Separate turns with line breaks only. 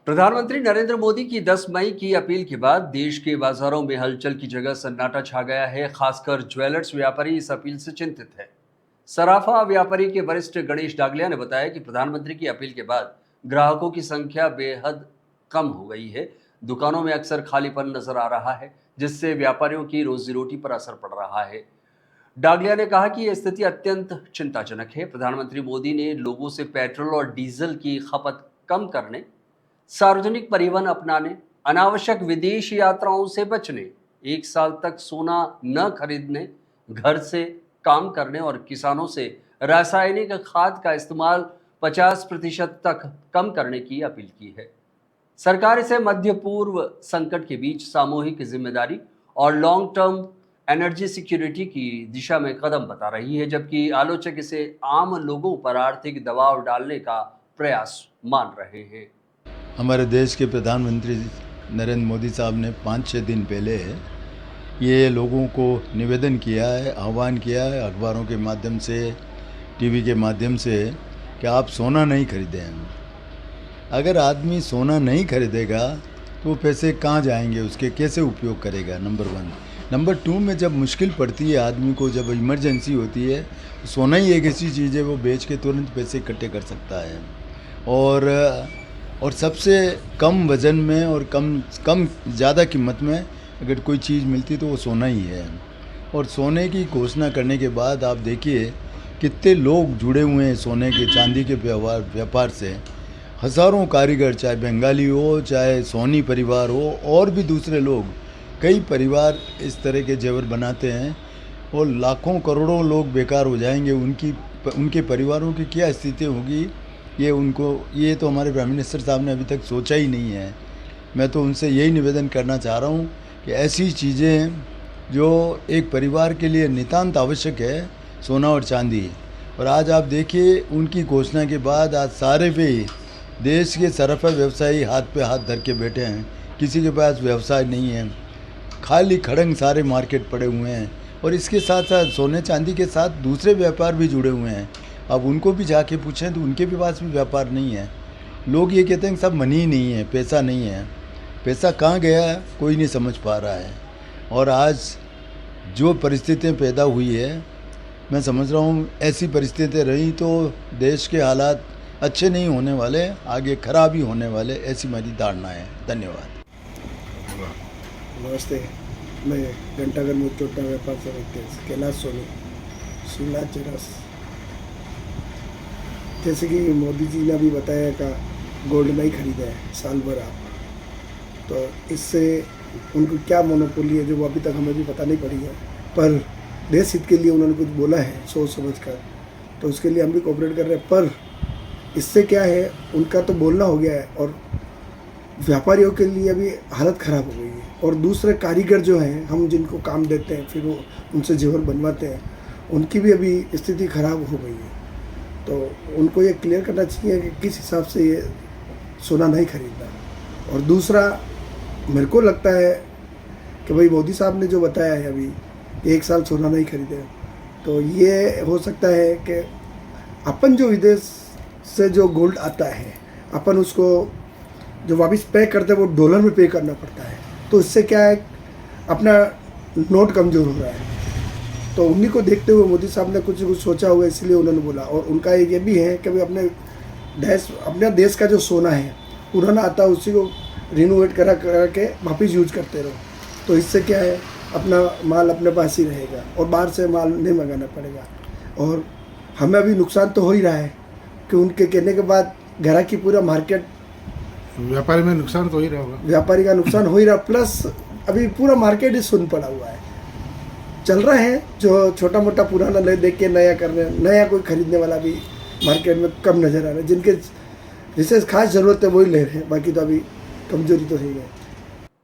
प्रधानमंत्री नरेंद्र मोदी की 10 मई की अपील के बाद देश के बाजारों में हलचल की जगह सन्नाटा छा गया है। खासकर ज्वेलर्स व्यापारी इस अपील से चिंतित है। सराफा व्यापारी के वरिष्ठ गणेश डागलिया ने बताया कि प्रधानमंत्री की अपील के बाद ग्राहकों की संख्या बेहद कम हो गई है। दुकानों में अक्सर खालीपन नजर आ रहा है, जिससे व्यापारियों की रोजी रोटी पर असर पड़ रहा है। डागलिया ने कहा कि यह स्थिति अत्यंत चिंताजनक है। प्रधानमंत्री मोदी ने लोगों से पेट्रोल और डीजल की खपत कम करने, सार्वजनिक परिवहन अपनाने, अनावश्यक विदेश यात्राओं से बचने, 1 साल तक सोना न खरीदने, घर से काम करने और किसानों से रासायनिक खाद का इस्तेमाल 50% तक कम करने की अपील की है। सरकार इसे मध्य पूर्व संकट के बीच सामूहिक जिम्मेदारी और लॉन्ग टर्म एनर्जी सिक्योरिटी की दिशा में कदम बता रही है, जबकि आलोचक इसे आम लोगों पर आर्थिक दबाव डालने का प्रयास मान रहे हैं।
हमारे देश के प्रधानमंत्री नरेंद्र मोदी साहब ने 5-6 दिन पहले ये लोगों को निवेदन किया है, आह्वान किया है अखबारों के माध्यम से, टीवी के माध्यम से कि आप सोना नहीं खरीदें। अगर आदमी सोना नहीं खरीदेगा तो पैसे कहाँ जाएंगे, उसके कैसे उपयोग करेगा, नंबर 1। नंबर 2 में जब मुश्किल पड़ती है आदमी को, जब इमरजेंसी होती है, सोना ही एक ऐसी चीज़ है वो बेच के तुरंत पैसे इकट्ठे कर सकता है। और सबसे कम वज़न में और कम ज़्यादा कीमत में अगर कोई चीज़ मिलती तो वो सोना ही है। और सोने की घोषणा करने के बाद आप देखिए कितने लोग जुड़े हुए हैं सोने के चांदी के व्यापार से। हज़ारों कारीगर, चाहे बंगाली हो, चाहे सोनी परिवार हो, और भी दूसरे लोग, कई परिवार इस तरह के जेवर बनाते हैं और लाखों करोड़ों लोग बेकार हो जाएंगे। उनके परिवारों की क्या स्थिति होगी ये तो हमारे प्राइम मिनिस्टर साहब ने अभी तक सोचा ही नहीं है। मैं तो उनसे यही निवेदन करना चाह रहा हूँ कि ऐसी चीज़ें जो एक परिवार के लिए नितांत आवश्यक है, सोना और चांदी, और आज आप देखिए उनकी घोषणा के बाद आज सारे पे देश के सराफा व्यवसायी हाथ पे हाथ धर के बैठे हैं। किसी के पास व्यवसाय नहीं है, खाली खड़ंग सारे मार्केट पड़े हुए हैं। और इसके साथ साथ सोने चांदी के साथ दूसरे व्यापार भी जुड़े हुए हैं। अब उनको भी जाके पूछें तो उनके भी पास भी व्यापार नहीं है। लोग ये कहते हैं कि सब मनी ही नहीं है, पैसा नहीं है। पैसा कहाँ गया है कोई नहीं समझ पा रहा है। और आज जो परिस्थितियाँ पैदा हुई है, मैं समझ रहा हूँ ऐसी परिस्थितियाँ रही तो देश के हालात अच्छे नहीं होने वाले, आगे खराब ही होने वाले, ऐसी मेरी धारणा है। धन्यवाद।
नमस्ते, मैं घंटाघर में छोटा व्यापार समिति कैलाश सोनी शिमला चरस। जैसे कि मोदी जी ने अभी बताया का गोल्ड नहीं खरीदा है साल भर आप, तो इससे उनको क्या मोनोपोली है जो वो अभी तक हमें भी पता नहीं पड़ी है, पर देश हित के लिए उन्होंने कुछ बोला है सोच समझ कर, तो उसके लिए हम भी कोऑपरेट कर रहे हैं। पर इससे क्या है, उनका तो बोलना हो गया है और व्यापारियों के लिए अभी हालत ख़राब हो गई है। और दूसरे कारीगर जो हैं, हम जिनको काम देते हैं फिर वो उनसे जेवर बनवाते हैं, उनकी भी अभी स्थिति ख़राब हो गई है। तो उनको ये क्लियर करना चाहिए कि किस हिसाब से ये सोना नहीं खरीदना। और दूसरा, मेरे को लगता है कि भाई मोदी साहब ने जो बताया है अभी कि 1 साल सोना नहीं खरीदे, तो ये हो सकता है कि अपन जो विदेश से जो गोल्ड आता है, अपन उसको जो वापस पे करते हैं वो डॉलर में पे करना पड़ता है। तो इससे क्या है, अपना नोट कमज़ोर हो रहा है। तो उन्हीं को देखते हुए मोदी साहब ने कुछ सोचा हुआ, इसलिए उन्होंने बोला। और उनका ये भी है कि भाई अपने देश का जो सोना है पुराना आता है, उसी को रिनोवेट करा के वापस यूज करते रहो। तो इससे क्या है, अपना माल अपने पास ही रहेगा और बाहर से माल नहीं मंगाना पड़ेगा। और हमें अभी नुकसान तो हो ही रहा है कि उनके कहने के बाद घर की पूरा मार्केट,
व्यापारी में नुकसान तो हो ही रहा होगा,
व्यापारी का नुकसान हो ही रहा, प्लस अभी पूरा मार्केट ही सुन पड़ा हुआ है। चल रहा है जो छोटा मोटा पुराना ले देख के नया कर रहे हैं, नया कोई खरीदने वाला भी मार्केट में कम नज़र आ रहा है। जिनके विशेष खास ज़रूरत है वही ले रहे हैं, बाकी तो अभी कमजोरी तो है।